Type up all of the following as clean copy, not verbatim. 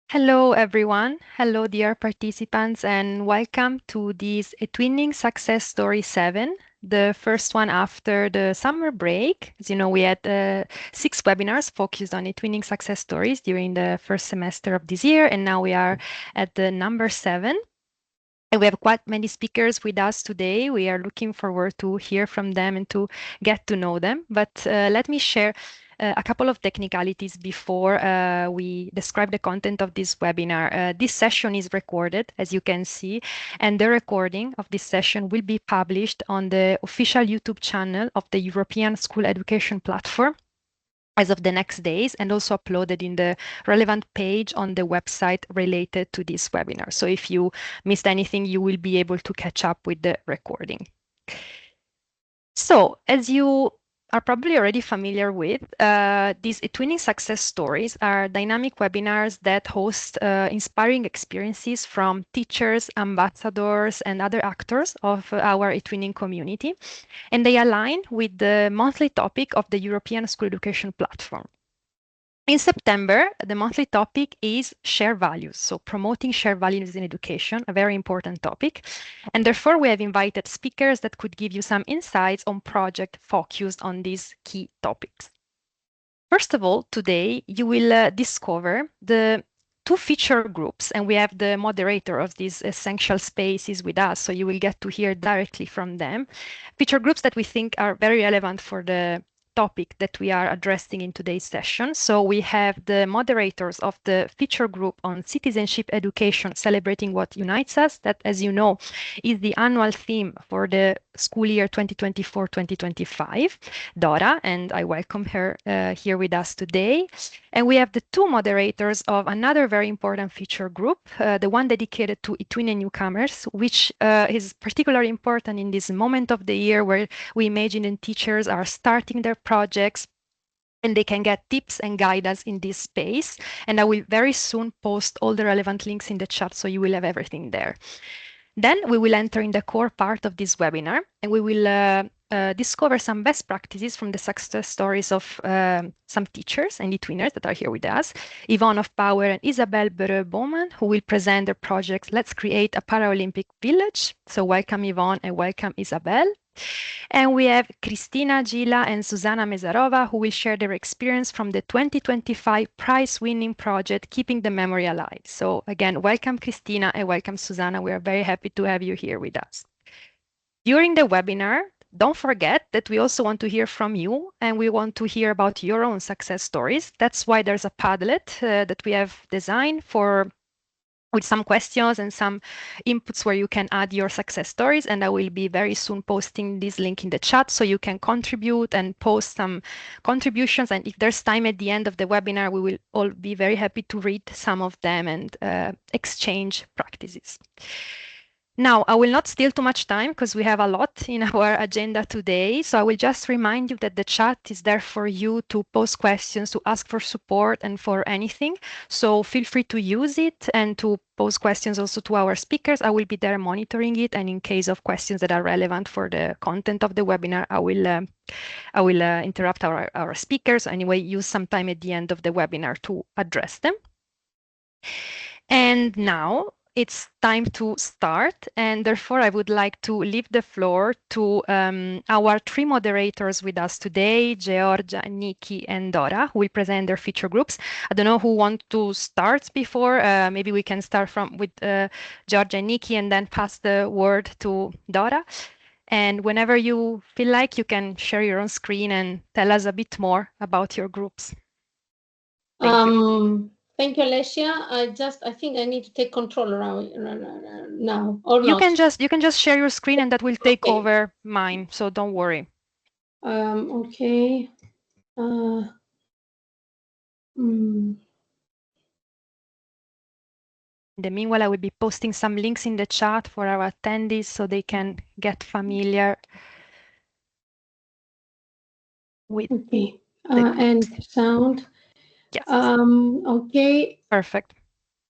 Hello, everyone. Hello, dear participants, and welcome to this eTwinning Success Story 7, the first one after the summer break. As you know, we had 6 webinars focused on eTwinning success stories during the first semester of this year, and now we are at the number 7. And we have quite many speakers with us today. We are looking forward to hear from them and to get to know them. But let me share a couple of technicalities before we describe the content of this webinar. This session is recorded, as you can see, and the recording of this session will be published on the official YouTube channel of the European School Education Platform as of the next days, and also uploaded in the relevant page on the website related to this webinar. So if you missed anything, you will be able to catch up with the recording. So as you are probably already familiar with, these eTwinning success stories are dynamic webinars that host inspiring experiences from teachers, ambassadors, and other actors of our eTwinning community. And they align with the monthly topic of the European School Education Platform. In September, the monthly topic is share values. So promoting share values in education, a very important topic. And therefore, we have invited speakers that could give you some insights on projects focused on these key topics. First of all, today, you will discover the 2 feature groups, and we have the moderator of these essential spaces with us, so you will get to hear directly from them. Feature groups that we think are very relevant for the topic that we are addressing in today's session. So we have the moderators of the feature group on citizenship education, celebrating what unites us. That, as you know, is the annual theme for the school year 2024-2025, Dora, and I welcome her here with us today. And we have the 2 moderators of another very important feature group, the one dedicated to eTwinning newcomers, which is particularly important in this moment of the year where we imagine that teachers are starting their projects and they can get tips and guidance in this space. And I will very soon post all the relevant links in the chat, so you will have everything there. Then we will enter in the core part of this webinar, and we will discover some best practices from the success stories of some teachers and eTwinners that are here with us, Yvonne of Power and Isabel Bereux-Bowman, who will present their project, Let's Create a Paralympic Village. So welcome Yvonne and welcome Isabel. And we have Cristina Gila and Susanna Mezarova, who will share their experience from the 2025 prize-winning project, Keeping the Memory Alive. So again, welcome Cristina and welcome Susanna. We are very happy to have you here with us. During the webinar, don't forget that we also want to hear from you and we want to hear about your own success stories. That's why there's a Padlet that we have designed with some questions and some inputs where you can add your success stories. And I will be very soon posting this link in the chat so you can contribute and post some contributions. And if there's time at the end of the webinar, we will all be very happy to read some of them and exchange practices. Now, I will not steal too much time because we have a lot in our agenda today. So I will just remind you that the chat is there for you to post questions, to ask for support and for anything. So feel free to use it and to pose questions also to our speakers. I will be there monitoring it. And in case of questions that are relevant for the content of the webinar, I will interrupt our speakers. Anyway, use some time at the end of the webinar to address them. And now it's time to start, and therefore I would like to leave the floor to our 3 moderators with us today, Georgia, Nikki, and Dora, who will present their feature groups. I don't know who want to start before. Maybe we can start with Georgia and Nikki and then pass the word to Dora. And whenever you feel like, you can share your own screen and tell us a bit more about your groups. Thank you. Thank you, Alessia. I think I need to take control around now, or not. You can just share your screen, and that will take over mine. So don't worry. Okay. In the meanwhile, I will be posting some links in the chat for our attendees so they can get familiar with. Okay. And sound. Yes. Okay. Perfect.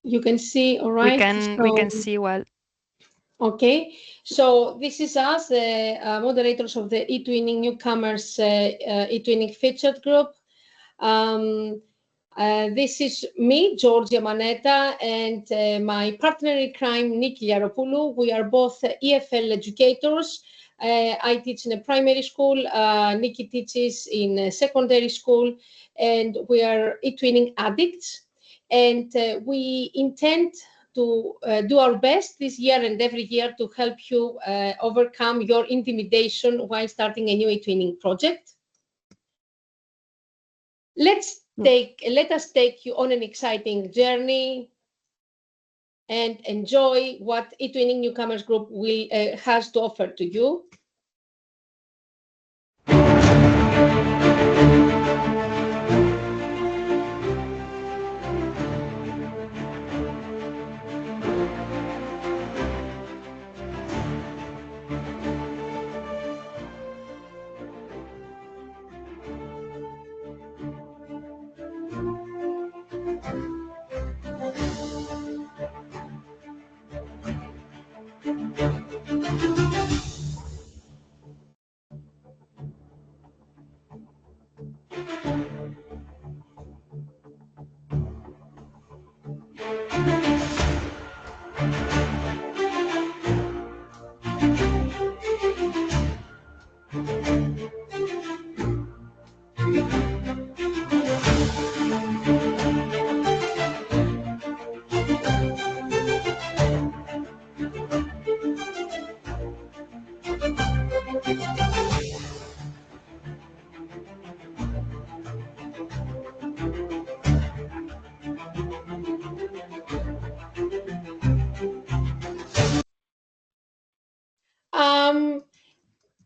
You can see, all right. We can see well. Okay, so this is us, the moderators of the eTwinning newcomers eTwinning featured group. This is me, Georgia Maneta, and my partner in crime, Nikki Yaropoulou. We are both EFL educators. I teach in a primary school. Nikki teaches in a secondary school, and we are eTwinning addicts. And we intend to do our best this year and every year to help you overcome your intimidation while starting a new eTwinning project. Let us take you on an exciting journey and enjoy what eTwinning Newcomers Group has to offer to you.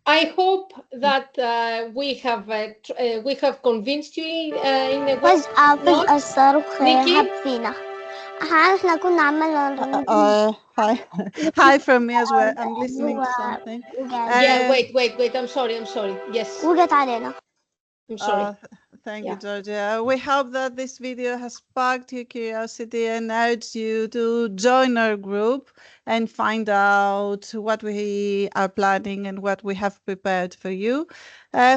I hope that we have convinced you in a way. بس Not, الصاروخ Nikki? هب فينا. احنا كنا عمالنا Hi, hi from me as well. I'm listening to something. Yeah, Um, wait. I'm sorry. Yes, وجت علينا. I'm sorry. Thank you, Yeah. Georgia. We hope that this video has sparked your curiosity and urged you to join our group and find out what we are planning and what we have prepared for you.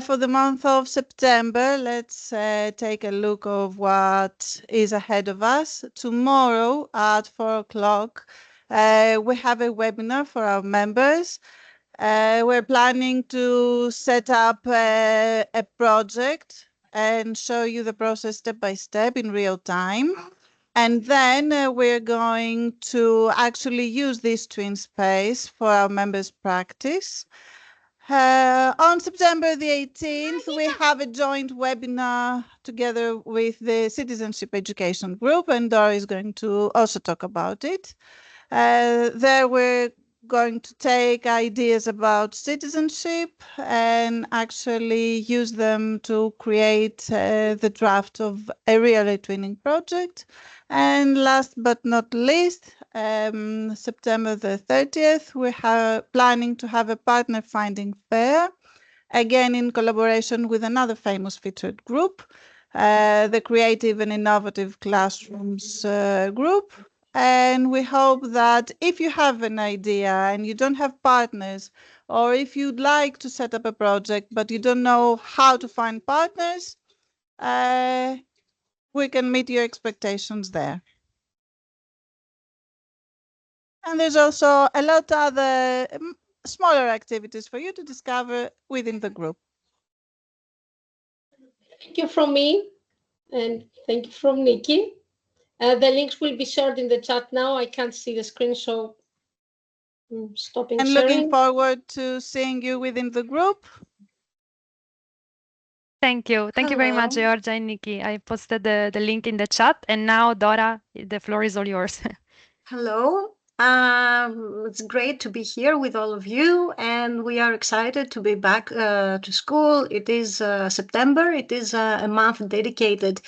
For the month of September, let's take a look of what is ahead of us. Tomorrow at 4 o'clock, we have a webinar for our members. We're planning to set up a project and show you the process step by step in real time. And then we're going to actually use this twin space for our members' practice. On September the 18th, we have a joint webinar together with the Citizenship Education Group, and Dora is going to also talk about it. There we're going to take ideas about citizenship and actually use them to create the draft of a real eTwinning project. And last but not least, September the 30th, we are planning to have a partner finding fair, again in collaboration with another famous featured group, the Creative and Innovative Classrooms group. And we hope that if you have an idea and you don't have partners, or if you'd like to set up a project but you don't know how to find partners, we can meet your expectations there. And there's also a lot of other smaller activities for you to discover within the group. Thank you from me, and thank you from Nikki. The links will be shared in the chat now. I can't see the screen, so I'm stopping And sharing. looking forward to seeing you within the group. Thank you. Thank you very much, Hello. Georgia and Nikki. I posted the link in the chat. And now, Dora, the floor is all yours. Hello. It's great to be here with all of you, and we are excited to be back to school. It is September. It is a month dedicated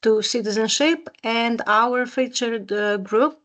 to citizenship, and our featured group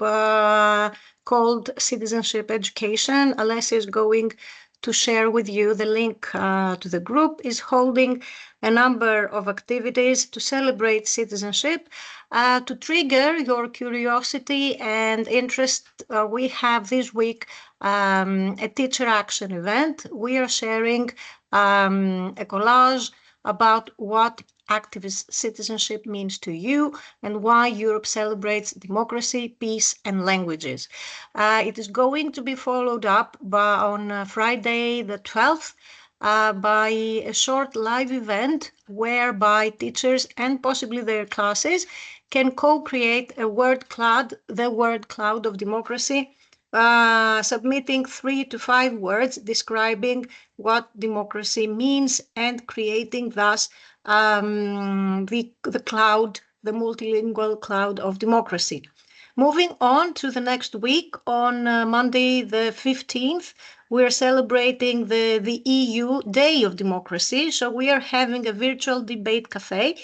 called Citizenship Education. Alessia is going to share with you the link to the group, is holding a number of activities to celebrate citizenship. To trigger your curiosity and interest, we have this week a teacher action event. We are sharing a collage about what activist citizenship means to you and why Europe celebrates democracy, peace, and languages. It is going to be followed up on Friday the 12th by a short live event whereby teachers and possibly their classes can co-create a word cloud, the word cloud of democracy, submitting 3 to 5 words describing what democracy means and creating thus the cloud, the multilingual cloud of democracy. Moving on to the next week, on Monday the 15th, we're celebrating the EU Day of Democracy. So we are having a virtual debate cafe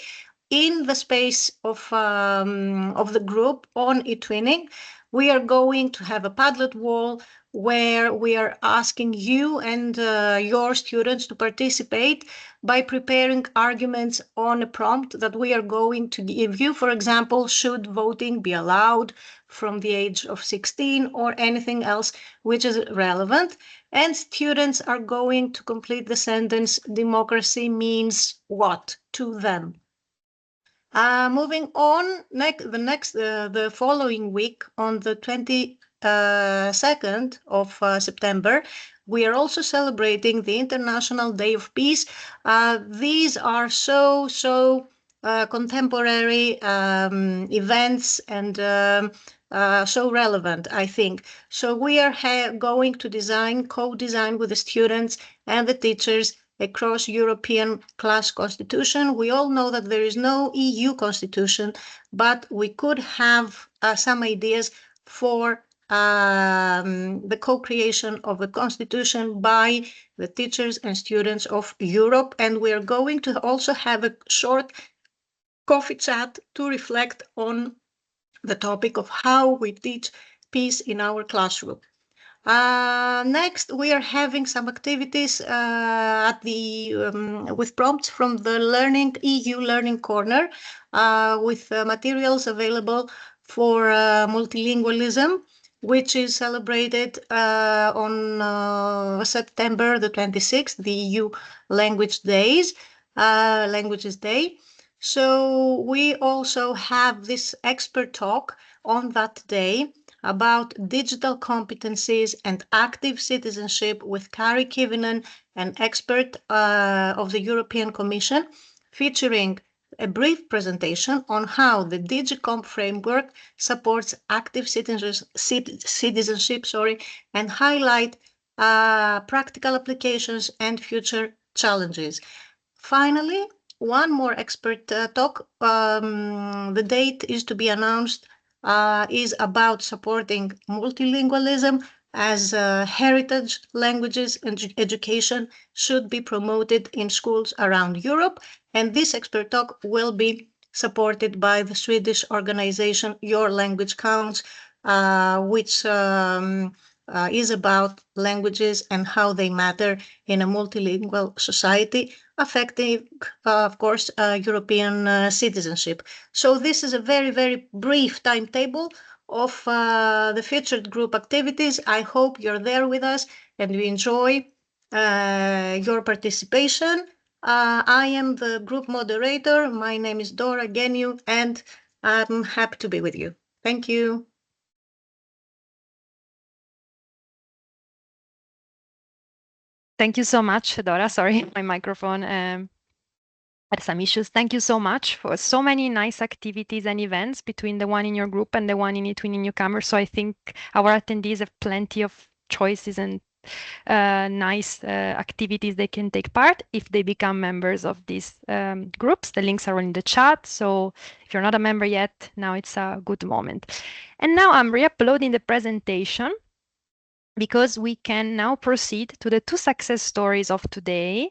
in the space of the group on eTwinning. We are going to have a Padlet wall where we are asking you and your students to participate by preparing arguments on a prompt that we are going to give you. For example, should voting be allowed from the age of 16 or anything else which is relevant? And students are going to complete the sentence, democracy means what to them? Moving on, the following week, on the 22nd of September, we are also celebrating the International Day of Peace. These are so contemporary events and so relevant, I think. So we are going to co-design with the students and the teachers across European class constitution. We all know that there is no EU constitution, but we could have some ideas for the co-creation of a constitution by the teachers and students of Europe. And we are going to also have a short coffee chat to reflect on the topic of how we teach peace in our classroom. Next, we are having some activities with prompts from the EU Learning Corner with materials available for multilingualism, which is celebrated on September the 26th, the EU Languages Day. So we also have this expert talk on that day about digital competencies and active citizenship with Kari Kivinen, an expert of the European Commission, featuring a brief presentation on how the DigiComp framework supports active citizenship, and highlight practical applications and future challenges. Finally, one more expert talk. The date is to be announced, is about supporting multilingualism as heritage languages and education should be promoted in schools around Europe. And this expert talk will be supported by the Swedish organization Your Language Counts, which is about languages and how they matter in a multilingual society, affecting, of course, European citizenship. So this is a very, very brief timetable of the featured group activities. I hope you're there with us and you enjoy your participation. I am the group moderator. My name is Dora Geniu, and I'm happy to be with you. Thank you. Thank you so much, Dora. Sorry, my microphone had some issues. Thank you so much for so many nice activities and events between the one in your group and the one in eTwinning Newcomers. So I think our attendees have plenty of choices and nice activities they can take part if they become members of these groups. The links are in the chat. So if you're not a member yet, now it's a good moment. And now I'm re-uploading the presentation because we can now proceed to the two success stories of today.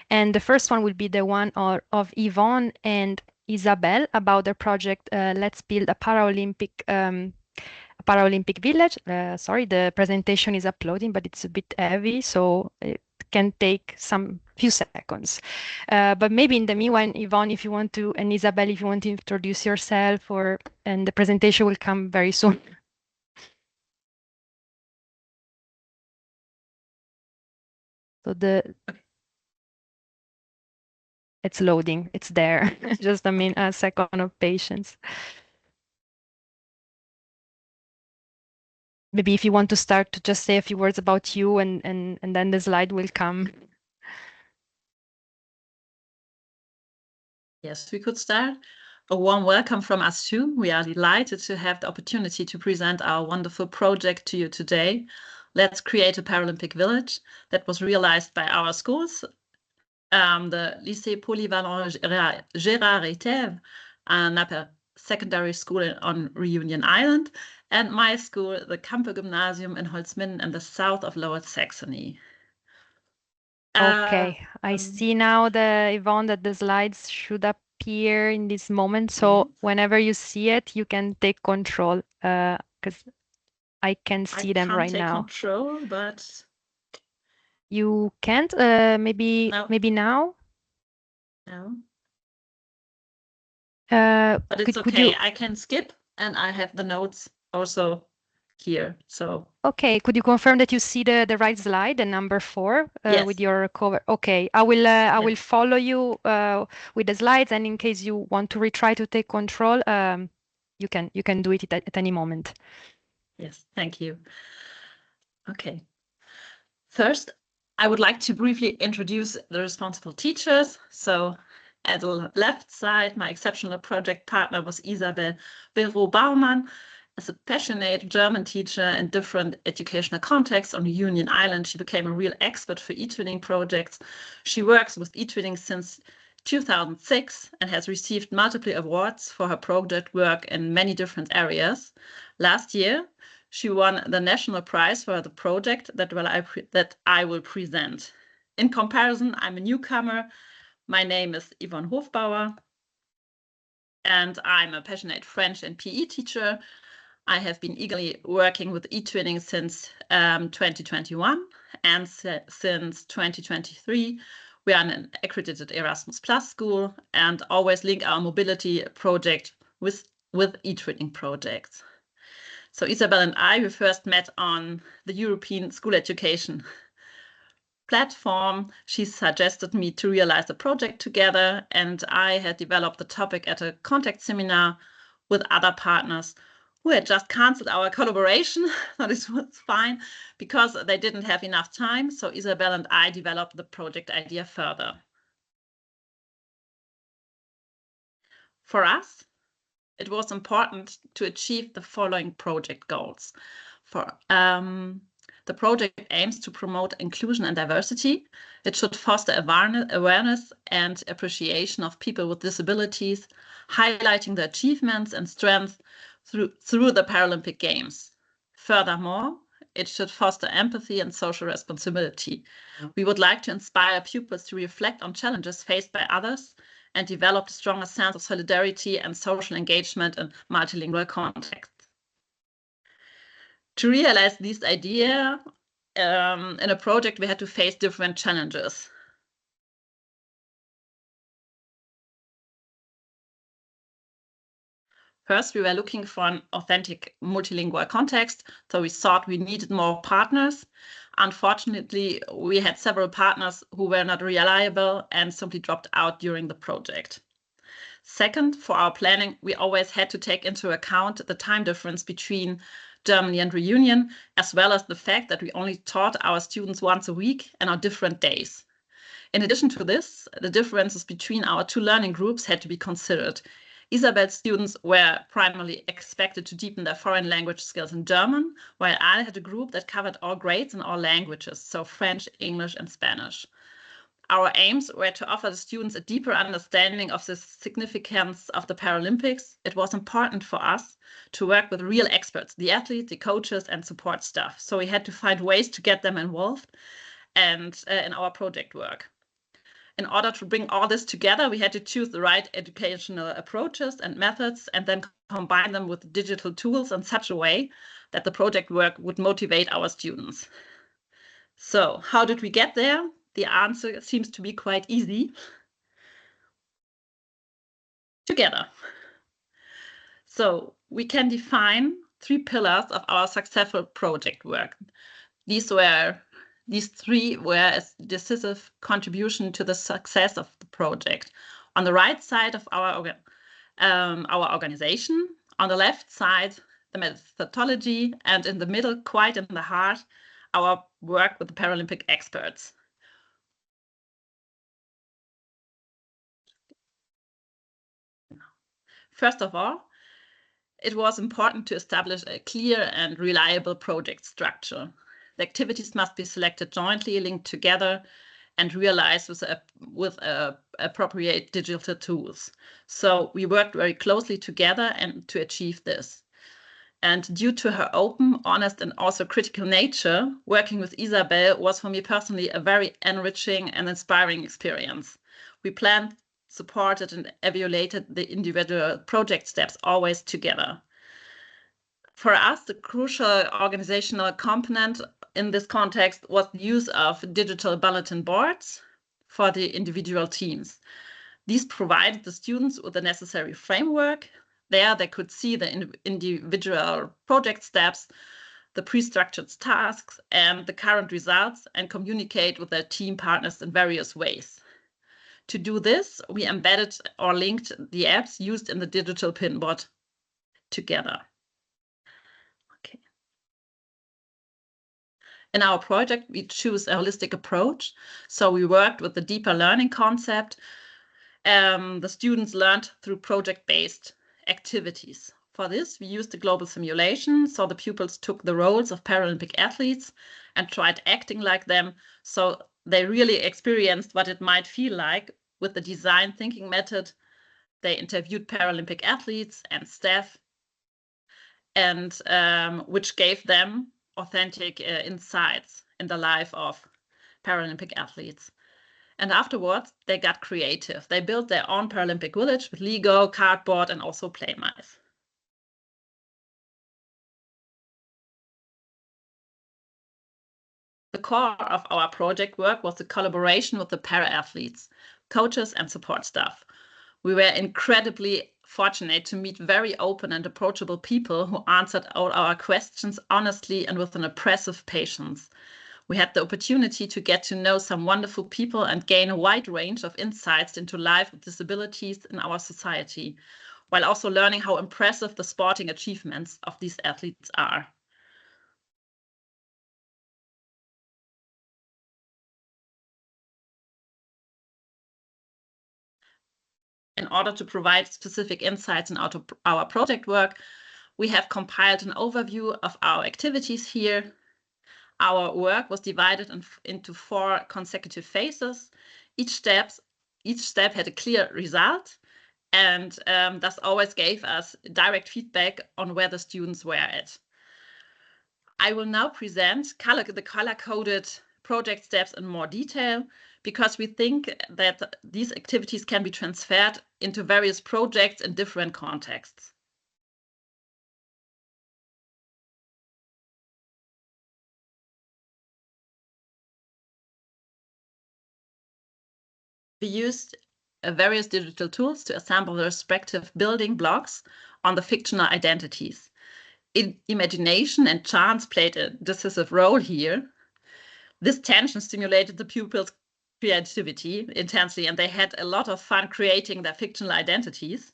And the first one will be the one of Yvonne and Isabel about their project, Let's Build a Paralympic Village. Sorry, the presentation is uploading, but it's a bit heavy, so it can take some few seconds. But maybe in the meanwhile, Yvonne, if you want to, and Isabel, if you want to introduce yourself, and the presentation will come very soon. So It's loading. It's there. Just a second of patience. Maybe if you want to start to just say a few words about you and then the slide will come. Yes, we could start. A warm welcome from us too. We are delighted to have the opportunity to present our wonderful project to you today. Let's create a Paralympic village that was realized by our schools, the Lycée Polyvalent Gérard Etève, an upper secondary school on Reunion Island, and my school, the Campe Gymnasium in Holzminden in the south of Lower Saxony. Okay, I see now, Yvonne, that the slides should appear in this moment. So Yes. whenever you see it, you can take control, because I can see them right now. I can't take control, but you can't. Maybe no. maybe now. No. But it's okay. I can skip, and I have the notes also here. So okay, could you confirm that you see the right slide, the number 4, yes. with your cover? Okay, I will follow you with the slides, and in case you want to retry to take control, you can do it at any moment. Yes, thank you. Okay. First, I would like to briefly introduce the responsible teachers. So at the left side, my exceptional project partner was Isabel Vero-Baumann. As a passionate German teacher in different educational contexts on Union Island, she became a real expert for eTwinning projects. She works with eTwinning since 2006 and has received multiple awards for her project work in many different areas. Last year, she won the national prize for the project that I will present. In comparison, I'm a newcomer. My name is Yvonne Hofbauer, and I'm a passionate French and PE teacher. I have been eagerly working with eTwinning since 2021, and since 2023, we are an accredited Erasmus Plus school and always link our mobility project with eTwinning projects. So Isabel and I, we first met on the European School Education platform. She suggested me to realize a project together, and I had developed the topic at a contact seminar with other partners who had just canceled our collaboration. That was fine because they didn't have enough time. So Isabel and I developed the project idea further. For us, it was important to achieve the following project goals. The project aims to promote inclusion and diversity. It should foster awareness and appreciation of people with disabilities, highlighting the achievements and strengths through the Paralympic Games. Furthermore, it should foster empathy and social responsibility. We would like to inspire pupils to reflect on challenges faced by others and develop a stronger sense of solidarity and social engagement in multilingual contexts. To realize this idea in a project, we had to face different challenges. First, we were looking for an authentic multilingual context, so we thought we needed more partners. Unfortunately, we had several partners who were not reliable and simply dropped out during the project. Second, for our planning, we always had to take into account the time difference between Germany and Reunion, as well as the fact that we only taught our students once a week and on different days. In addition to this, the differences between our two learning groups had to be considered. Isabel's students were primarily expected to deepen their foreign language skills in German, while I had a group that covered all grades in all languages, so French, English, and Spanish. Our aims were to offer the students a deeper understanding of the significance of the Paralympics. It was important for us to work with real experts, the athletes, the coaches, and support staff. So we had to find ways to get them involved and in our project work. In order to bring all this together, we had to choose the right educational approaches and methods and then combine them with digital tools in such a way that the project work would motivate our students. So how did we get there? The answer seems to be quite easy. Together. So we can define 3 pillars of our successful project work. These were These three were a decisive contribution to the success of the project. On the right side of our organization, on the left side, the methodology, and in the middle, quite in the heart, our work with the Paralympic experts. First of all, it was important to establish a clear and reliable project structure. The activities must be selected jointly, linked together, and realized with appropriate digital tools. So we worked very closely together and to achieve this. And due to her open, honest, and also critical nature, working with Isabel was for me personally a very enriching and inspiring experience. We planned, supported, and evaluated the individual project steps always together. For us, the crucial organizational component in this context was the use of digital bulletin boards for the individual teams. These provided the students with the necessary framework. There they could see the individual project steps, the pre-structured tasks, and the current results, and communicate with their team partners in various ways. To do this, we embedded or linked the apps used in the digital pinboard together. Okay. In our project, we choose a holistic approach. So we worked with the deeper learning concept. The students learned through project-based activities. For this, we used a global simulation. So the pupils took the roles of Paralympic athletes and tried acting like them. So they really experienced what it might feel like with the design thinking method. They interviewed Paralympic athletes and staff, and which gave them authentic insights in the life of Paralympic athletes. And afterwards, they got creative. They built their own Paralympic village with Lego, cardboard, and also play mice. The core of our project work was the collaboration with the para-athletes, coaches, and support staff. We were incredibly fortunate to meet very open and approachable people who answered all our questions honestly and with an impressive patience. We had the opportunity to get to know some wonderful people and gain a wide range of insights into life with disabilities in our society, while also learning how impressive the sporting achievements of these athletes are. In order to provide specific insights in our project work, we have compiled an overview of our activities here. Our work was divided into 4 consecutive phases. Each step had a clear result, and thus always gave us direct feedback on where the students were at. I will now present the color-coded project steps in more detail, because we think that these activities can be transferred into various projects in different contexts. We used various digital tools to assemble the respective building blocks on the fictional identities. Imagination and chance played a decisive role here. This tension stimulated the pupils' creativity intensely, and they had a lot of fun creating their fictional identities.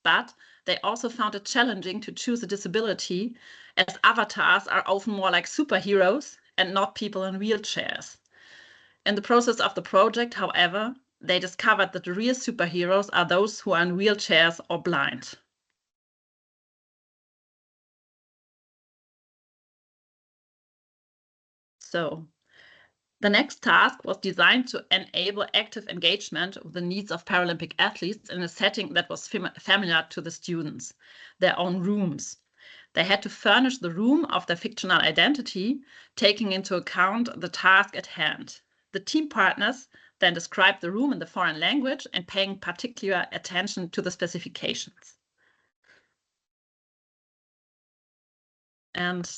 But they also found it challenging to choose a disability, as avatars are often more like superheroes and not people in wheelchairs. In the process of the project, however, they discovered that the real superheroes are those who are in wheelchairs or blind. So the next task was designed to enable active engagement with the needs of Paralympic athletes in a setting that was familiar to the students, their own rooms. They had to furnish the room of their fictional identity, taking into account the task at hand. The team partners then described the room in the foreign language and paying particular attention to the specifications. And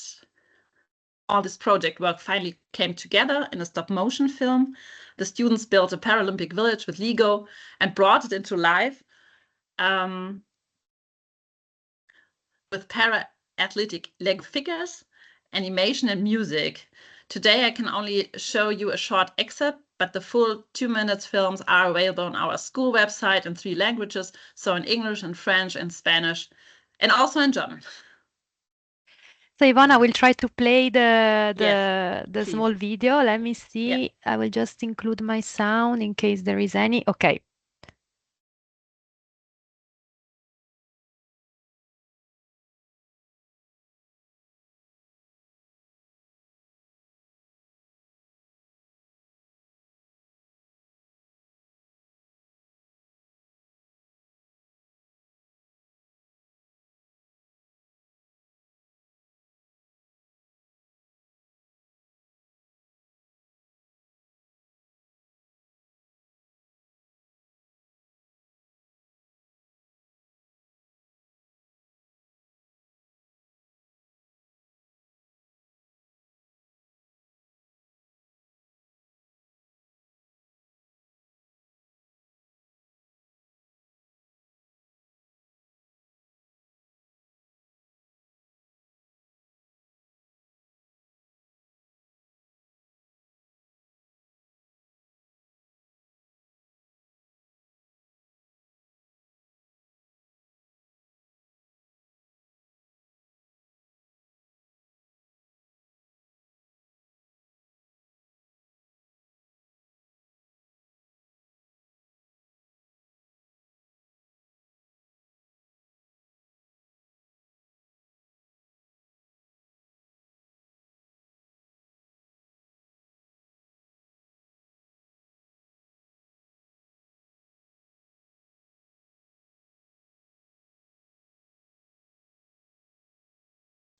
all this project work finally came together in a stop-motion film. The students built a Paralympic village with Lego and brought it into life with para-athletic Lego figures, animation, and music Today I can only show you a short excerpt, but the full 2 minutes films are available on our school website in 3 languages, so in English and French and Spanish, and also in German. So Ivana will try to play the please. small video. Let me see. Yeah. I will just include my sound in case there is any. Okay.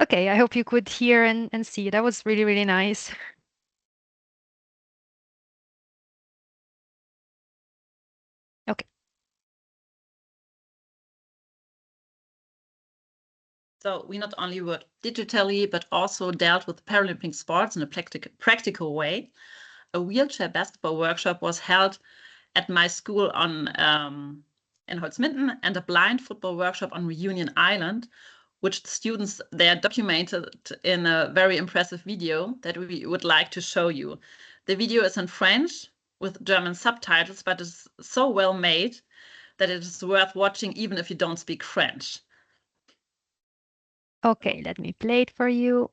Okay, I hope you could hear and see. That was really, really nice. Okay. So we not only worked digitally, but also dealt with Paralympic sports in a practical way. A wheelchair basketball workshop was held at my school in Holzminden, and a blind football workshop on Reunion Island, which the students there documented in a very impressive video that we would like to show you. The video is in French with German subtitles, but it's so well made that it is worth watching even if you don't speak French. Okay, let me play it for you.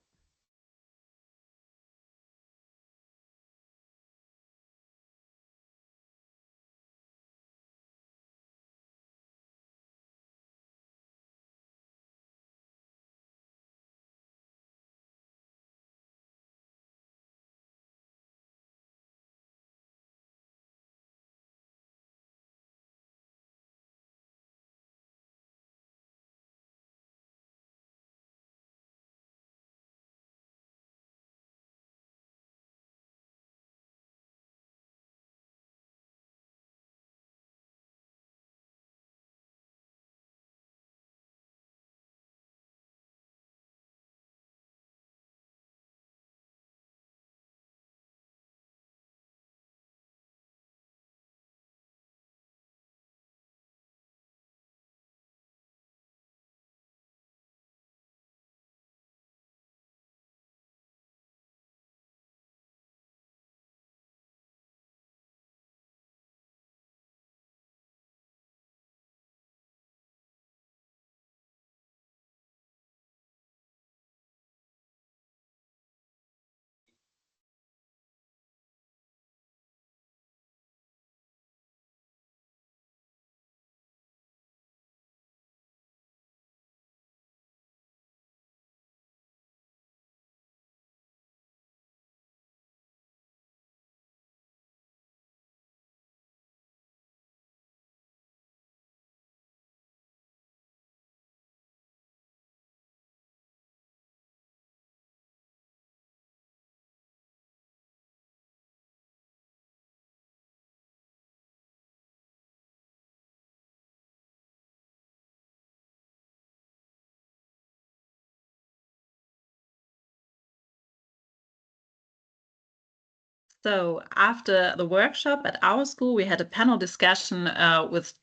So after the workshop at our school, we had a panel discussion with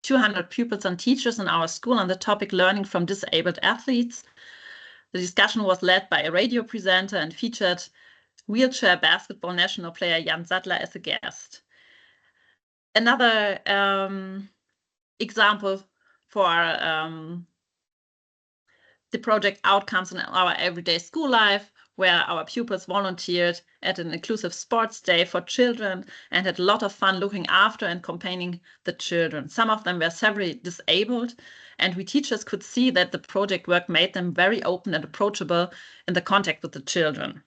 200 pupils and teachers in our school on the topic learning from disabled athletes. The discussion was led by a radio presenter and featured wheelchair basketball national player Jan Sattler as a guest. Another example for the project outcomes in our everyday school life, where our pupils volunteered at an inclusive sports day for children and had a lot of fun looking after and accompanying the children. Some of them were severely disabled, and we teachers could see that the project work made them very open and approachable in the contact with the children.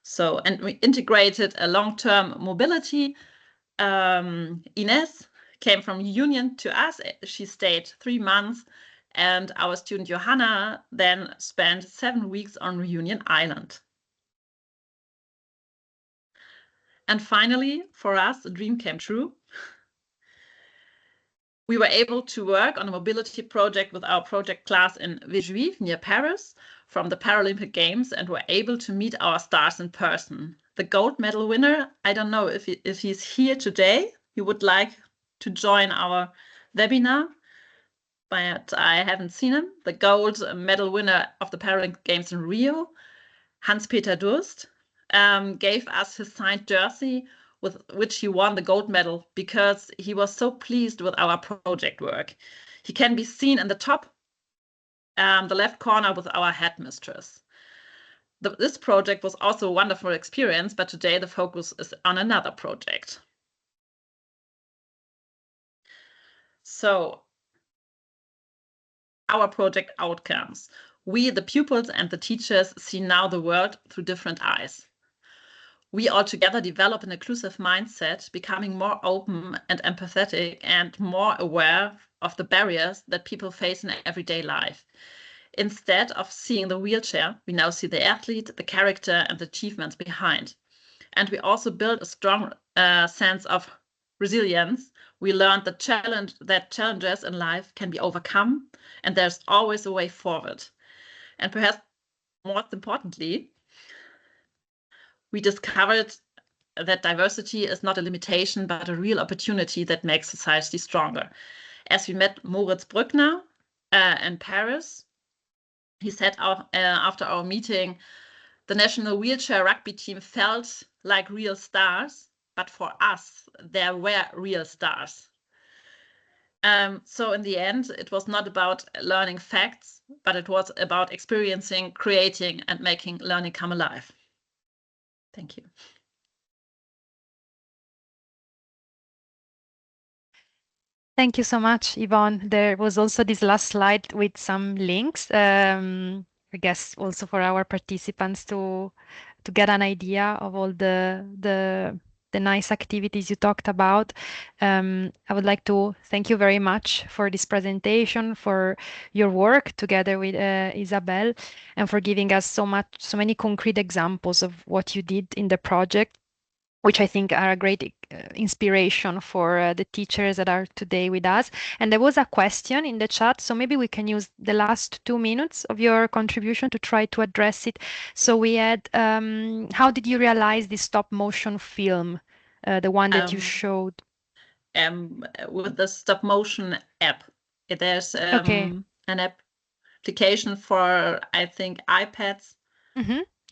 So, and we integrated a long-term mobility. Ines came from Union to us. She stayed 3 months, and our student Johanna then spent 7 weeks on Reunion Island. And finally, for us, a dream came true. We were able to work on a mobility project with our project class in Villejuif near Paris from the Paralympic Games, and were able to meet our stars in person. The gold medal winner, I don't know if he's here today. He would like to join our webinar, but I haven't seen him. The gold medal winner of the Paralympic Games in Rio, Hans-Peter Durst, gave us his signed jersey with which he won the gold medal because he was so pleased with our project work. He can be seen in the top, the left corner with our headmistress. This project was also a wonderful experience, but today the focus is on another project. So, our project outcomes. We, the pupils and the teachers, see now the world through different eyes. We all together develop an inclusive mindset, becoming more open and empathetic and more aware of the barriers that people face in everyday life. Instead of seeing the wheelchair, we now see the athlete, the character, and the achievements behind. And we also build a strong sense of resilience. We learned that challenges in life can be overcome, and there's always a way forward. And perhaps most importantly, we discovered that diversity is not a limitation, but a real opportunity that makes society stronger. As we met Moritz Brückner in Paris, he said after our meeting, the national wheelchair rugby team felt like real stars, but for us, there were real stars. So in the end, it was not about learning facts, but it was about experiencing, creating, and making learning come alive. Thank you. Thank you so much, Yvonne. There was also this last slide with some links, I guess also for our participants to get an idea of all the nice activities you talked about. I would like to thank you very much for this presentation, for your work together with Isabel, and for giving us so many concrete examples of what you did in the project, which I think are a great inspiration for the teachers that are today with us. And there was a question in the chat, so maybe we can use the last 2 minutes of your contribution to try to address it. So we had, how did you realize this stop motion film, the one that you showed? With the stop motion app. There's Okay. an application for, I think, iPads.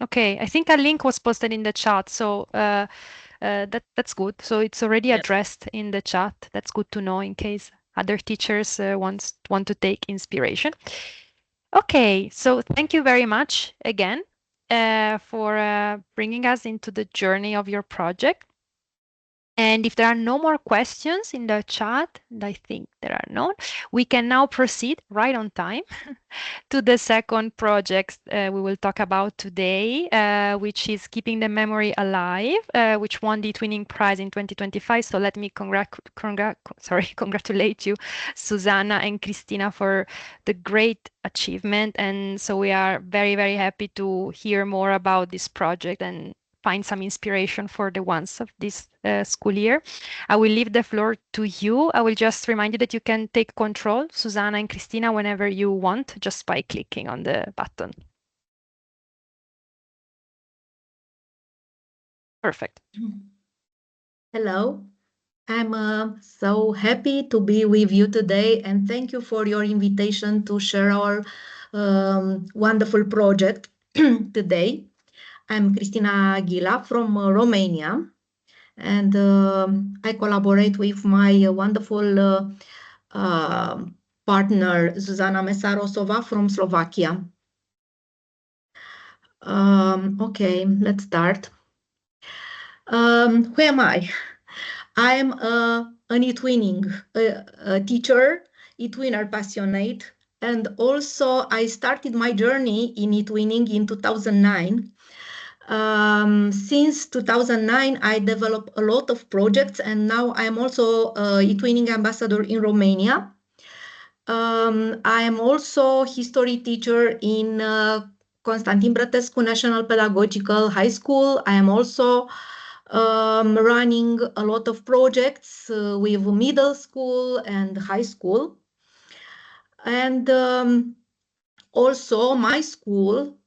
Okay, I think a link was posted in the chat, so that's good. So it's already addressed in the chat. That's good to know in case other teachers want to take inspiration. Okay, so thank you very much again for bringing us into the journey of your project. And if there are no more questions in the chat, and I think there are none, we can now proceed right on time to the second project we will talk about today, which is Keeping the Memory Alive, which won the eTwinning Prize in 2025. So let me congratulate you, Susanna and Christina, for the great achievement. And so we are very, very happy to hear more about this project and find some inspiration for the ones of this school year. I will leave the floor to you. I will just remind you that you can take control, Susanna and Christina, whenever you want, just by clicking on the button. Perfect. Hello. I'm so happy to be with you today, and thank you for your invitation to share our wonderful project. today. I'm Cristina Aguila from Romania, and I collaborate with my wonderful partner Zuzana Mesarosova from Slovakia. Okay, let's start. Who am I? I'm an eTwinning teacher, eTwinner passionate, and also I started my journey in eTwinning in 2009. Since 2009, I developed a lot of projects, and now I'm also eTwinning ambassador in Romania. I am also history teacher in Constantin Brătescu National Pedagogical High School. I am also running a lot of projects with middle school and high school. And also my school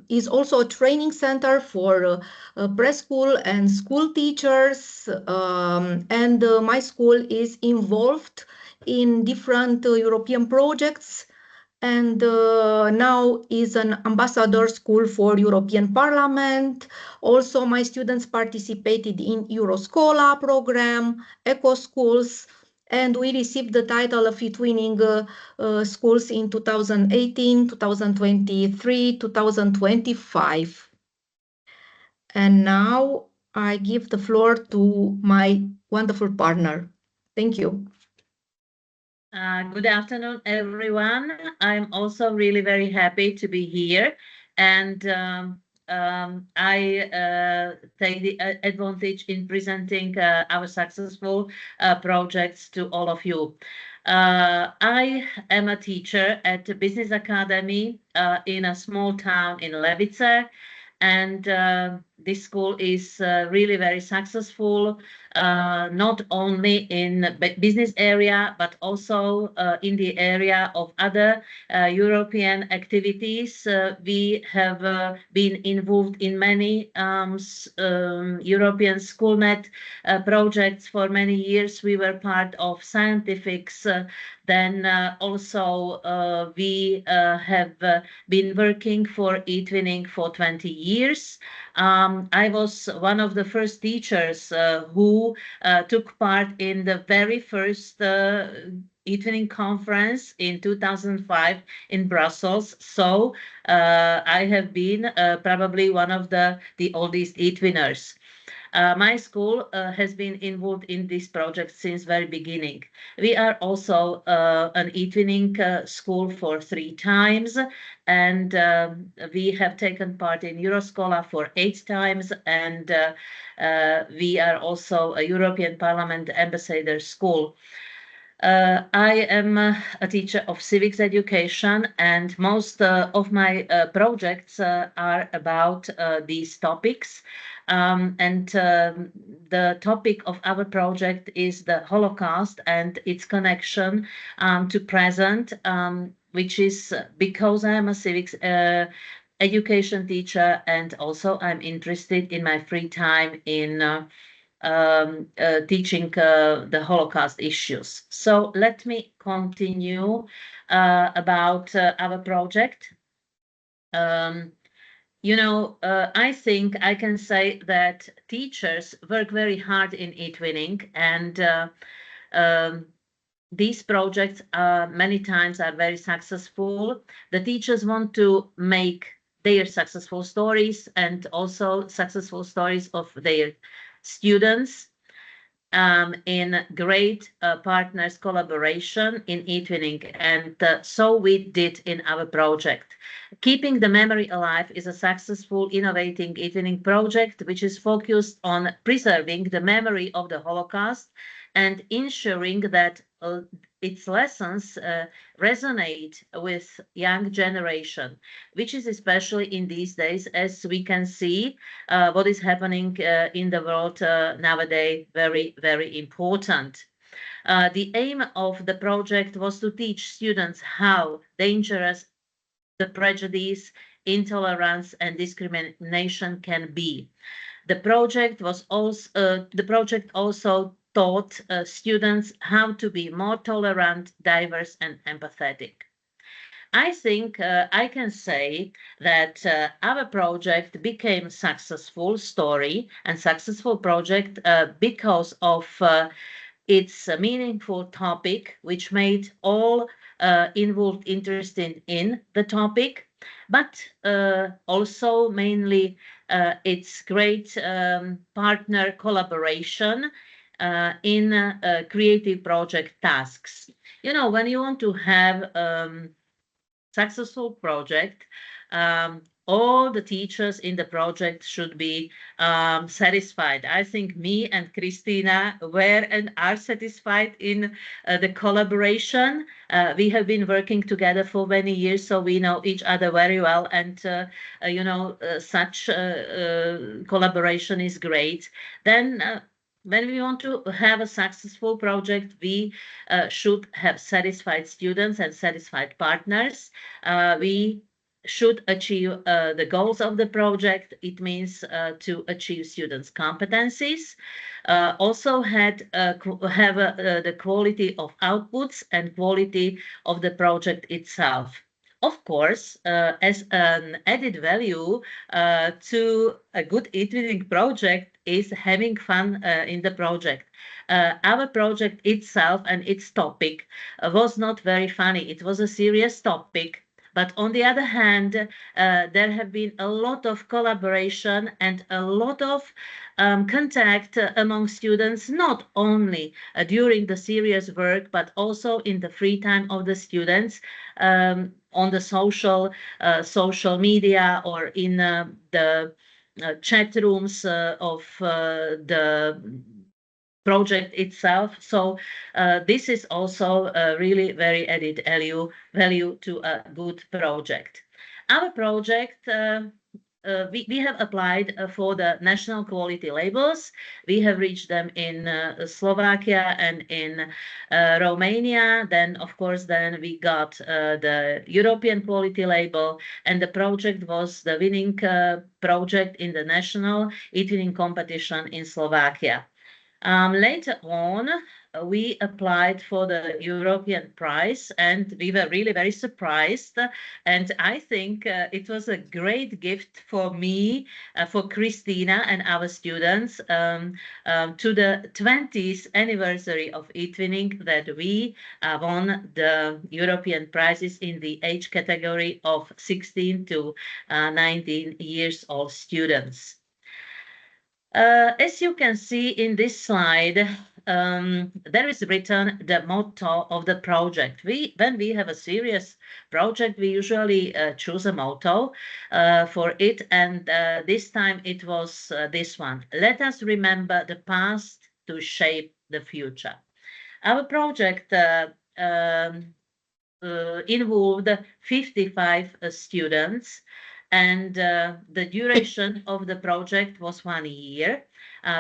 is also a training center for preschool and school teachers. And my school is involved in different European projects, and now is an ambassador school for European Parliament. Also, my students participated in Euroscola program, Eco Schools, and we received the title of eTwinning schools in 2018, 2023, 2025. And now I give the floor to my wonderful partner. Thank you. Good afternoon, everyone. I'm also really very happy to be here, and I take the advantage in presenting our successful projects to all of you. I am a teacher at the Business Academy in a small town in Levice, and this school is really very successful, not only in the business area, but also in the area of other European activities. We have been involved in many European SchoolNet projects for many years. We were part of scientifics. Then also we have been working for eTwinning for 20 years. I was one of the first teachers who took part in the very first eTwinning conference in 2005 in Brussels. So I have been probably one of the oldest eTwinners. My school has been involved in this project since very beginning. We are also an eTwinning school for 3 times, and we have taken part in Euroscola for 8 times, and we are also a European Parliament ambassador school. I am a teacher of civics education, and most of my projects are about these topics. And the topic of our project is the Holocaust and its connection to present, which is because I am a civics education teacher, and also I'm interested in my free time in teaching the Holocaust issues. So let me continue about our project. I think I can say that teachers work very hard in eTwinning, and these projects many times are very successful. The teachers want to make their successful stories and also successful stories of their students in great partners collaboration in eTwinning, and so we did in our project. Keeping the Memory Alive is a successful innovating eTwinning project which is focused on preserving the memory of the Holocaust and ensuring that its lessons resonate with young generation, which is especially in these days, as we can see what is happening in the world nowadays, very, very important. The aim of the project was to teach students how dangerous the prejudice, intolerance, and discrimination can be. The project also taught students how to be more tolerant, diverse, and empathetic. I think I can say that our project became successful story and successful project because of its a meaningful topic, which made all involved interested in the topic, but also mainly its great partner collaboration in creative project tasks. You know, when you want to have successful project, all the teachers in the project should be satisfied. I think me and Christina were and are satisfied in the collaboration. We have been working together for many years, so we know each other very well, and such collaboration is great. Then when we want to have a successful project, we should have satisfied students and satisfied partners. We should achieve the goals of the project. It means to achieve students' competencies. Also have the quality of outputs and quality of the project itself. Of course, as an added value to a good eTwinning project is having fun in the project. Our project itself and its topic was not very funny. It was a serious topic. But on the other hand, there have been a lot of collaboration and a lot of contact among students, not only during the serious work, but also in the free time of the students on the social media or in the chat rooms of the project itself. So this is also really very added value to a good project. Our project we have applied for the national quality labels. We have reached them in Slovakia and in Romania. Then, of course, then we got the European quality label, and the project was the winning project in the national eTwinning competition in Slovakia. Later on, we applied for the European prize, and we were really very surprised. And I think it was a great gift for me, for Christina and our students to the 20th anniversary of eTwinning that we won the European prizes in the age category of 16 to 19 years old students. As you can see in this slide, there is written the motto of the project. When we have a serious project, we usually choose a motto for it, and this time it was this one. Let us remember the past to shape the future. Our project involved 55 students, and the duration of the project was 1 year.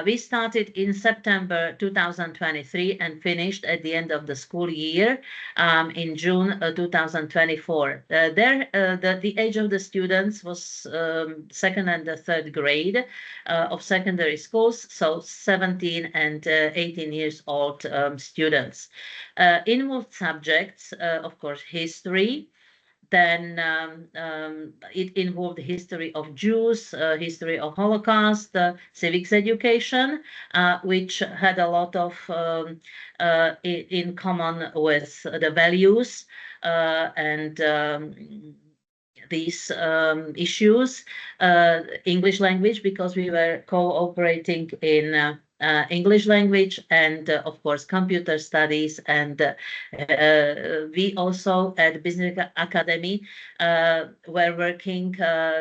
We started in September 2023 and finished at the end of the school year in June 2024. The age of the students was second and the third grade of secondary schools, so 17 and 18 years old students. Involved subjects, of course, history. Then it involved history of Jews, history of Holocaust, civics education, which had a lot of in common with the values and these issues. English language, because we were cooperating in English language, and of course computer studies, and we also at Business Academy were working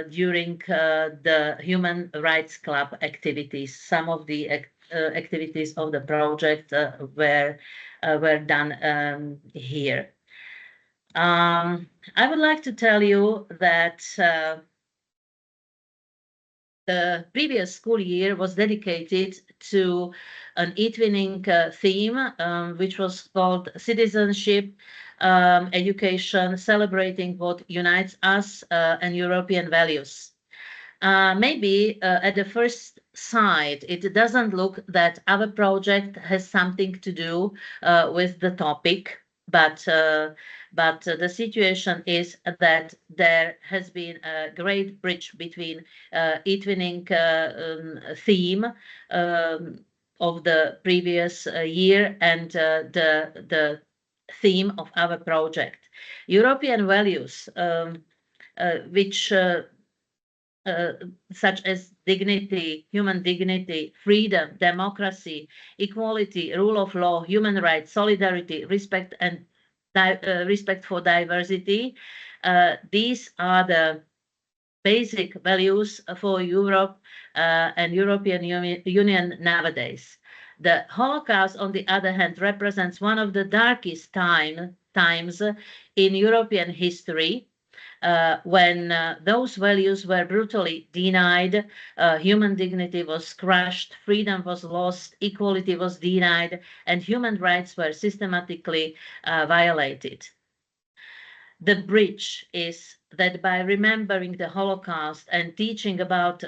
during the Human Rights Club activities. Some of the activities of the project were done here. I would like to tell you that the previous school year was dedicated to an eTwinning theme, which was called Citizenship, Education, Celebrating what Unites Us and European Values. Maybe at the first sight, it doesn't look that our project has something to do with the topic. but the situation is that there has been a great bridge between eTwinning theme of the previous year and the theme of our project. European values, which such as dignity, human dignity, freedom, democracy, equality, rule of law, human rights, solidarity, respect, and respect for diversity. These are the basic values for Europe and European Union nowadays. The Holocaust, on the other hand, represents one of the darkest times in European history, when those values were brutally denied, human dignity was crushed, freedom was lost, equality was denied, and human rights were systematically violated. The bridge is that by remembering the Holocaust and teaching about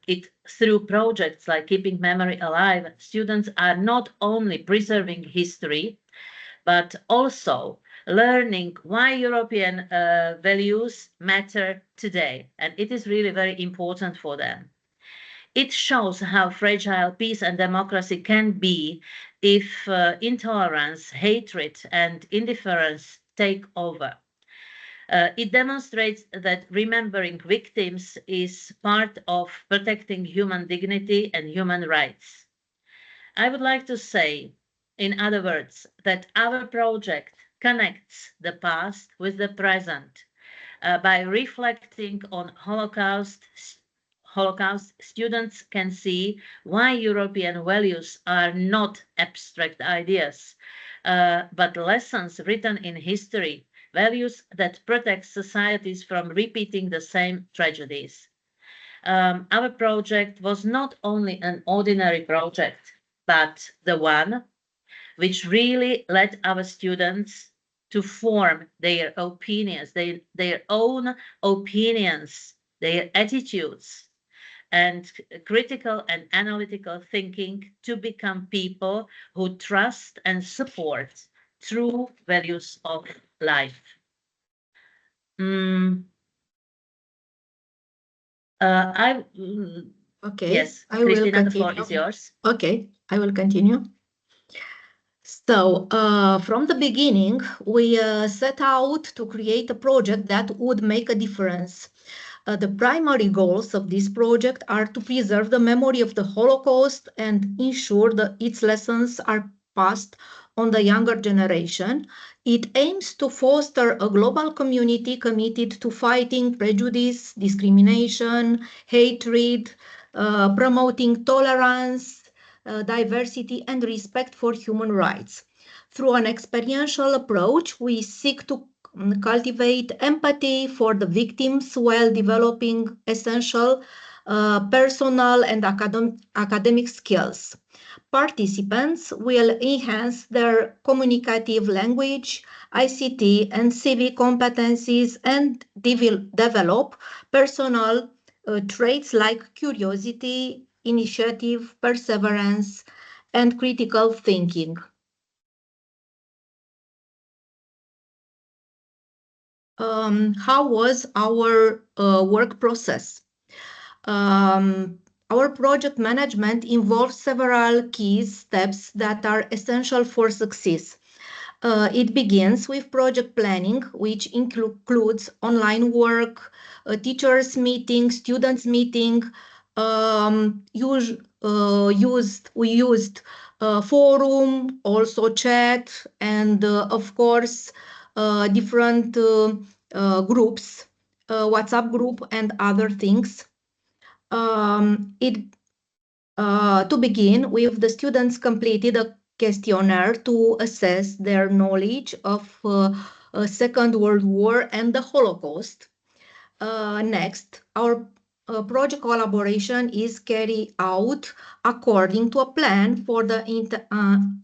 it through projects like Keeping Memory Alive, students are not only preserving history, but also learning why European values matter today. And it is really very important for them. It shows how fragile peace and democracy can be if intolerance, hatred, and indifference take over. It demonstrates that remembering victims is part of protecting human dignity and human rights. I would like to say, in other words, that our project connects the past with the present. By reflecting on Holocaust, students can see why European values are not abstract ideas, but lessons written in history, values that protect societies from repeating the same tragedies. Our project was not only an ordinary project, but the one which really led our students to form their opinions, their own opinions, their attitudes, and critical and analytical thinking to become people who trust and support true values of life. Okay, yes, I will Christina, the floor continue. is yours. Okay, I will continue. So, from the beginning, we set out to create a project that would make a difference. The primary goals of this project are to preserve the memory of the Holocaust and ensure that its lessons are passed on the younger generation. It aims to foster a global community committed to fighting prejudice, discrimination, hatred, promoting tolerance, diversity, and respect for human rights. Through an experiential approach, we seek to cultivate empathy for the victims while developing essential personal and academic skills. Participants will enhance their communicative language, ICT, and civic competencies and develop personal traits like curiosity, initiative, perseverance, and critical thinking. How was our work process? Our project management involves several key steps that are essential for success. It begins with project planning, which includes online work, teachers meeting, students meeting. We used forum, also chat, and of course different groups, WhatsApp group, and other things. To begin with, the students completed a questionnaire to assess their knowledge of Second World War and the Holocaust. Next, our project collaboration is carried out according to a plan for the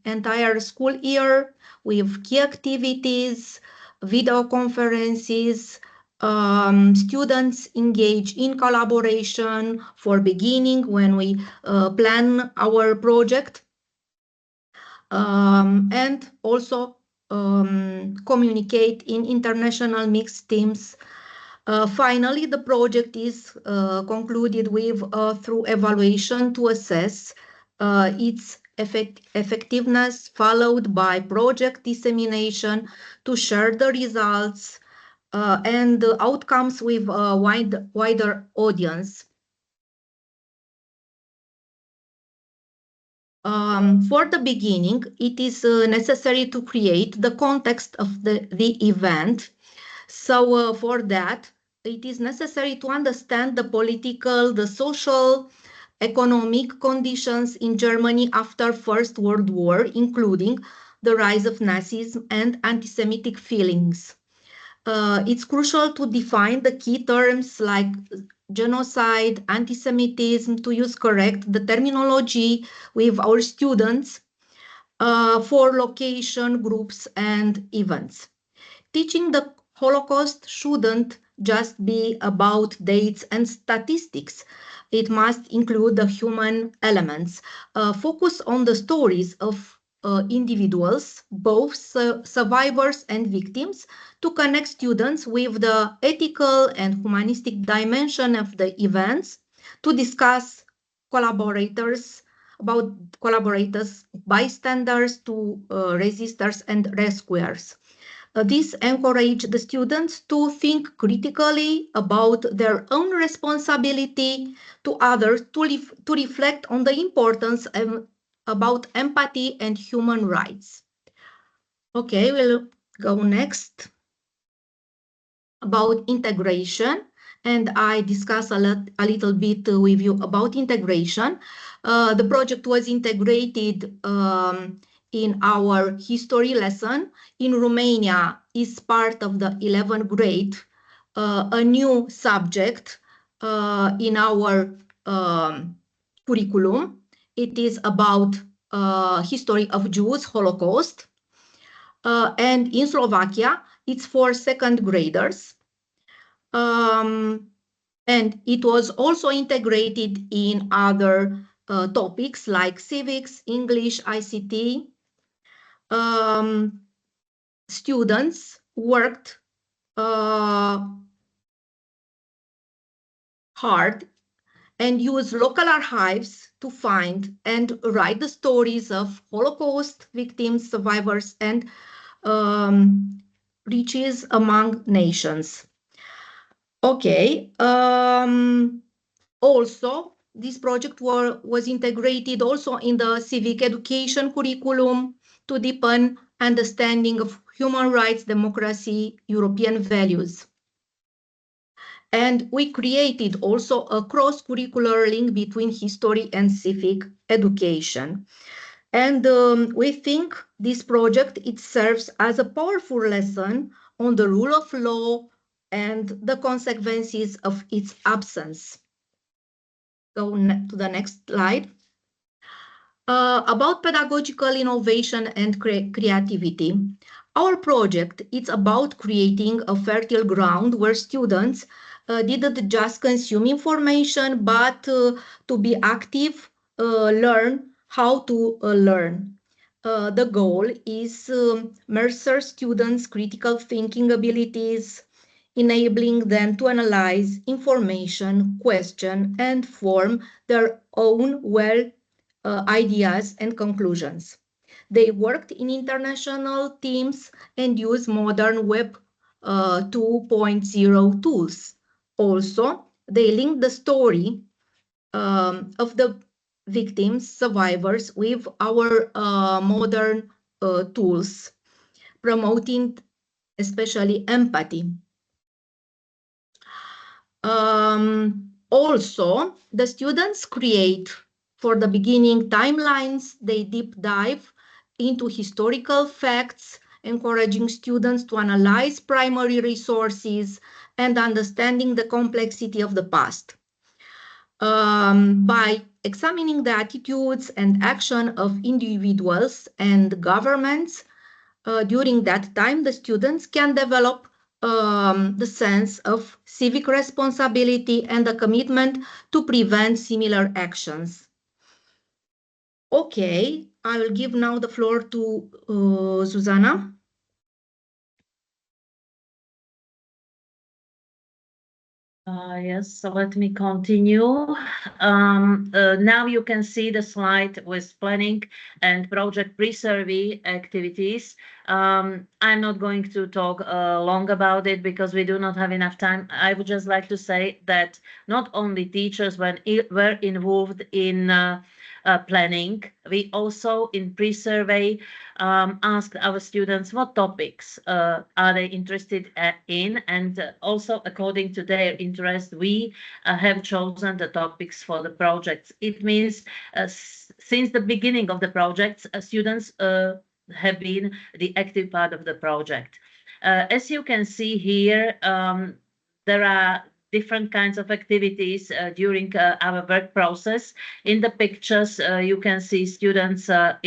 entire school year with key activities, video conferences. Students engage in collaboration for beginning when we plan our project, and also communicate in international mixed teams. Finally, the project is concluded with through evaluation to assess its effectiveness, followed by project dissemination to share the results and the outcomes with a wider audience. For the beginning, it is necessary to create the context of the event. So for that, it is necessary to understand the political, the social, economic conditions in Germany after First World War, including the rise of Nazism and anti-Semitic feelings. It's crucial to define the key terms like genocide, anti-Semitism, to use correct the terminology with our students for location, groups, and events. Teaching the Holocaust shouldn't just be about dates and statistics. It must include the human elements, focus on the stories of individuals, both survivors and victims, to connect students with the ethical and humanistic dimension of the events, to discuss about collaborators, bystanders, to resistors and rescuers. This encourages the students to think critically about their own responsibility to others, to reflect on the importance about empathy and human rights. Okay, we'll go next about integration, and I discuss a little bit with you about integration. The project was integrated in our history lesson. In Romania is part of the 11th grade, a new subject in our curriculum. It is about history of Jews, Holocaust. And in Slovakia, it's for second graders. And it was also integrated in other topics like civics, English, ICT. Students worked hard and used local archives to find and write the stories of Holocaust victims, survivors, and riches among nations. Okay. Also, this project was integrated also in the civic education curriculum to deepen understanding of human rights, democracy, European values. And we created also a cross-curricular link between history and civic education. And we think this project, it serves as a powerful lesson on the rule of law and the consequences of its absence. Go to the next slide. About pedagogical innovation and creativity. Our project is about creating a fertile ground where students didn't just consume information, but to be active, learn how to learn. The goal is Mercer students' critical thinking abilities, enabling them to analyze information, question, and form their own ideas and conclusions. They worked in international teams and used modern Web 2.0 tools. Also, they linked the story of the victims, survivors, with our modern tools, promoting especially empathy. Also, the students create, for the beginning, timelines. They deep dive into historical facts, encouraging students to analyze primary resources and understanding the complexity of the past. By examining the attitudes and action of individuals and governments, during that time, the students can develop the sense of civic responsibility and the commitment to prevent similar actions. Okay, I will give now the floor to Zuzana. Yes, so let me continue. Now you can see the slide with planning and project pre-survey activities. I'm not going to talk long about it because we do not have enough time. I would just like to say that not only teachers were involved in planning, we also in pre-survey asked our students what topics are they interested in, and also according to their interest, we have chosen the topics for the projects. It means since the beginning of the projects, students have been the active part of the project. As you can see here, there are different kinds of activities during our work process. In the pictures, you can see students at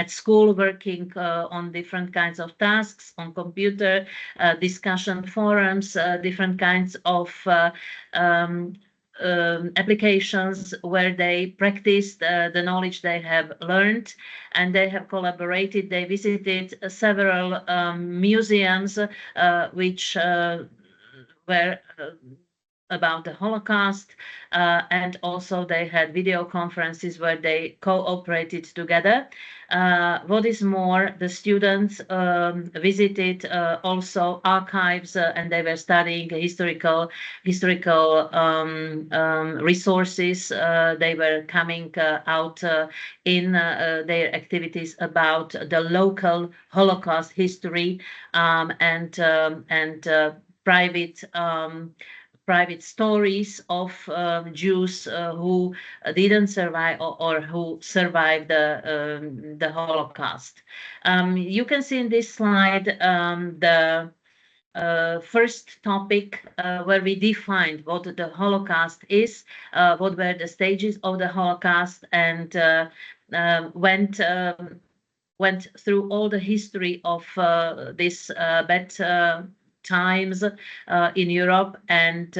school working on different kinds of tasks on computer, discussion forums, different kinds of um, applications where they practiced the knowledge they have learned, and they have collaborated. They visited several museums which were about the Holocaust, and also they had video conferences where they cooperated together. What is more, the students visited also archives, and they were studying historical resources. They were coming out in their activities about the local Holocaust history, and private stories of Jews who didn't survive, or who survived the Holocaust. You can see in this slide the first topic where we defined what the Holocaust is, what were the stages of the Holocaust, and went through all the history of this bad times in Europe, and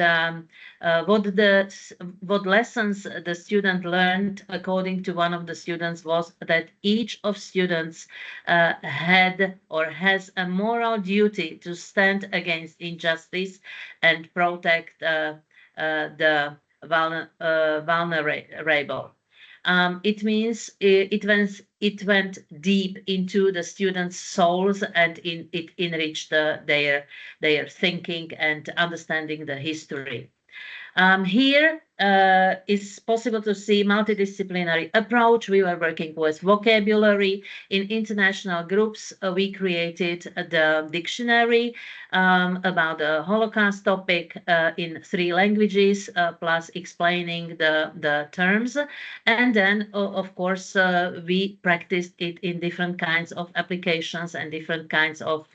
what lessons the student learned. According to one of the students, was that each of students had or has a moral duty to stand against injustice and protect the vulnerable. It means it went deep into the students' souls, and it enriched their thinking and understanding the history. Here is possible to see multidisciplinary approach. We were working with vocabulary. In international groups, we created the dictionary about the Holocaust topic in 3 languages, plus explaining the terms. And then, of course, we practiced it in different kinds of applications and different kinds of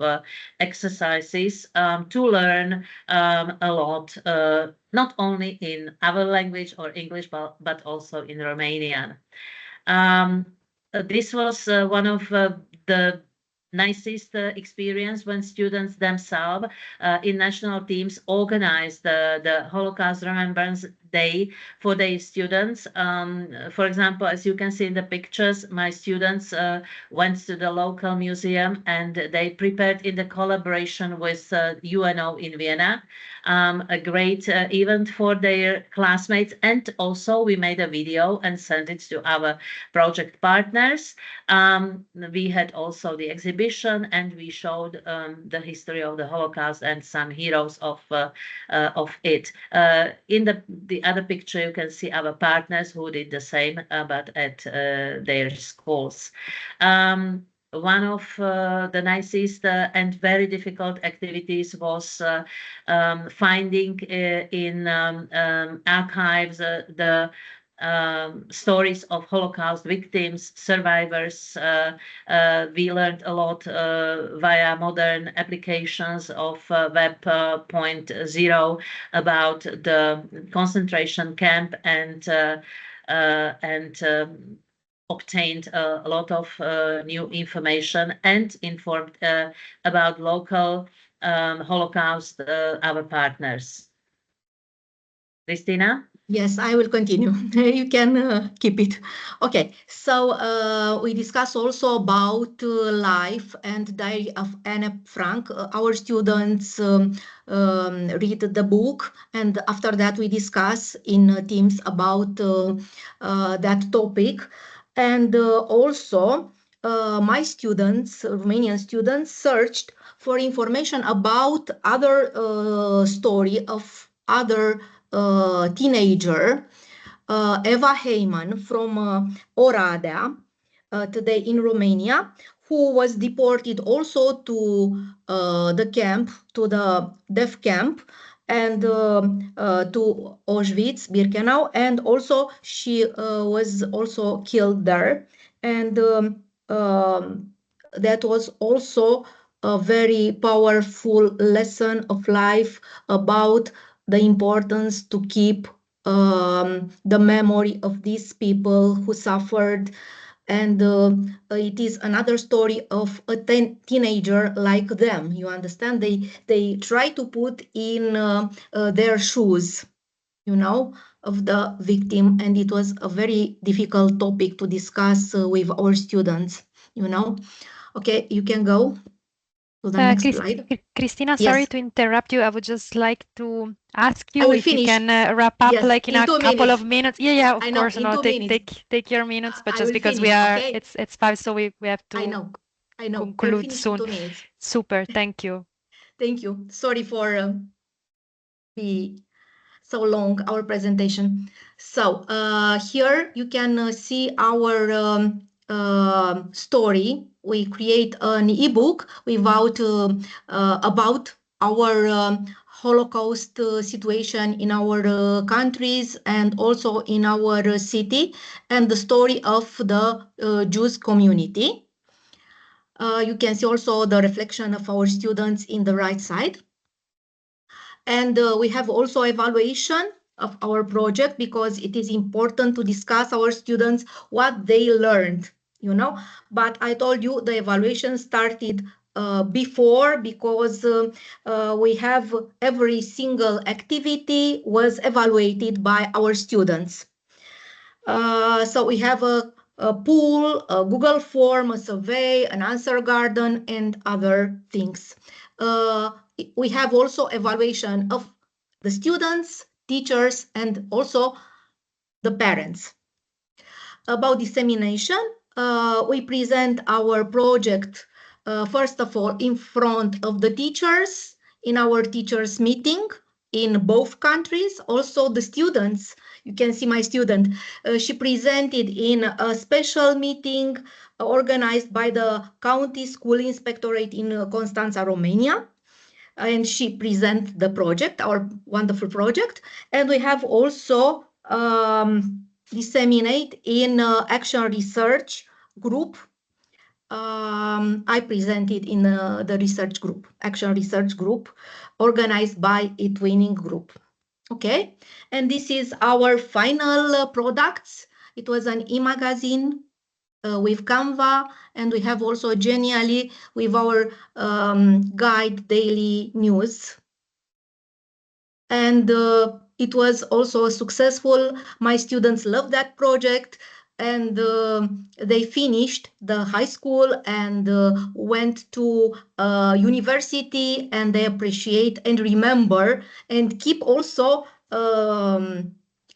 exercises to learn a lot, not only in our language or English, but also in Romanian. This was one of the nicest experience when students themselves in national teams organized the Holocaust Remembrance Day for their students. For example, as you can see in the pictures, my students went to the local museum, and they prepared in the collaboration with UNO in Vienna a great event for their classmates. And also we made a video and sent it to our project partners. We had also the exhibition, and we showed the history of the Holocaust and some heroes of it. In the other picture, you can see our partners who did the same, but at their schools. One of the nicest and very difficult activities was finding in archives the stories of Holocaust victims, survivors. We learned a lot via modern applications of Web 0.0 about the concentration camp, and obtained a lot of new information, and informed about local Holocaust our partners. Christina? Yes, I will continue. You can keep it. Okay, so we discuss also about life and diary of Anne Frank. Our students read the book, and after that we discuss in teams about that topic. And also, my students, Romanian students, searched for information about other story of other teenager, Eva Heyman from Oradea, today in Romania, who was deported also to the camp, to the death camp, and to Auschwitz, Birkenau, and also she was also killed there. And that was also a very powerful lesson of life about the importance to keep the memory of these people who suffered. And it is another story of a teenager like them. You understand? They try to put in their shoes, of the victim, and it was a very difficult topic to discuss with our students. Okay, you can go to the next slide. Christina, sorry Yes, to interrupt you. I would just like to ask I you will if you finish. can wrap up Yes, like in in a two couple of minutes. minutes. Yeah, of I know, course. in No, 2 minutes. take your minutes, but I just will because we finish, are, okay? it's 5, so we have I to know, I know. I will conclude finish in soon. 2 minutes. Super, thank you. Thank you. Sorry for be so long our presentation. So here you can see our story. We create an ebook without about our Holocaust situation in our countries and also in our city, and the story of the Jews community. You can see also the reflection of our students in the right side. And we have also evaluation of our project because it is important to discuss our students what they learned, But I told you the evaluation started before because we have every single activity was evaluated by our students. So we have a pool, a Google form, a survey, an answer garden, and other things. Uh, we have also evaluation of the students, teachers, and also the parents. About dissemination, we present our project, first of all, in front of the teachers, in our teachers meeting in both countries. Also the students, you can see my student, she presented in a special meeting organized by the County School Inspectorate in Constanța, Romania. And she present the project, our wonderful project. And we have also disseminate in action research group. I presented in the research group, action research group, organized by eTwinning group. Okay, and this is our final products. It was an e-magazine with Canva, and we have also Genially with our guide daily news. And it was also successful. My students loved that project, and they finished the high school and went to university, and they appreciate and remember and keep also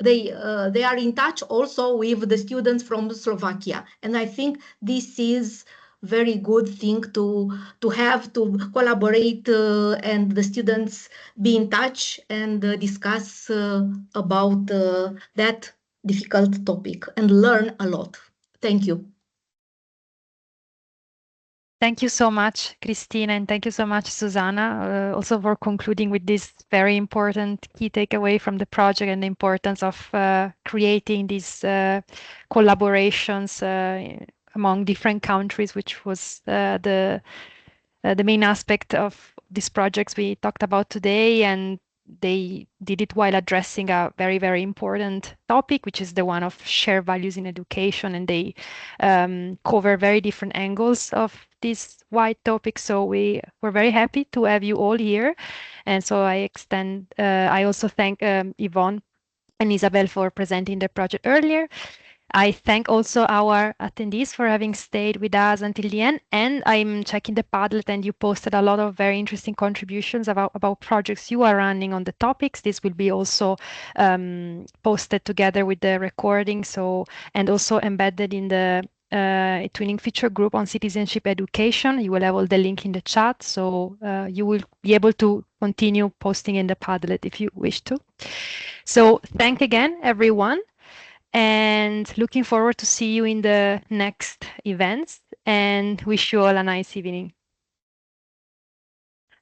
they are in touch also with the students from Slovakia, and I think this is very good thing to have to collaborate and the students be in touch and discuss about that difficult topic and learn a lot. Thank you. Thank you so much, Christina, and thank you so much, Susanna, also for concluding with this very important key takeaway from the project and the importance of creating these collaborations among different countries, which was the main aspect of these projects we talked about today. And they did it while addressing a very, very important topic, which is the one of shared values in education. And they cover very different angles of this wide topic. So we were very happy to have you all here. And so I also thank Yvonne and Isabel for presenting the project earlier. I thank also our attendees for having stayed with us until the end. And I'm checking the Padlet, and you posted a lot of very interesting contributions about projects you are running on the topics. This will be also posted together with the recording, and also embedded in the eTwinning feature group on citizenship education. You will have all the link in the chat, so you will be able to continue posting in the Padlet if you wish to. So thank again, everyone, and looking forward to see you in the next events, and wish you all a nice evening.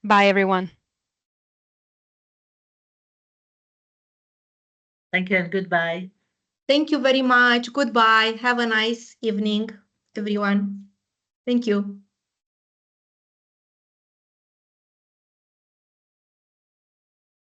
Bye, everyone. Thank you and goodbye. Thank you very much. Goodbye. Have a nice evening, everyone. Thank you.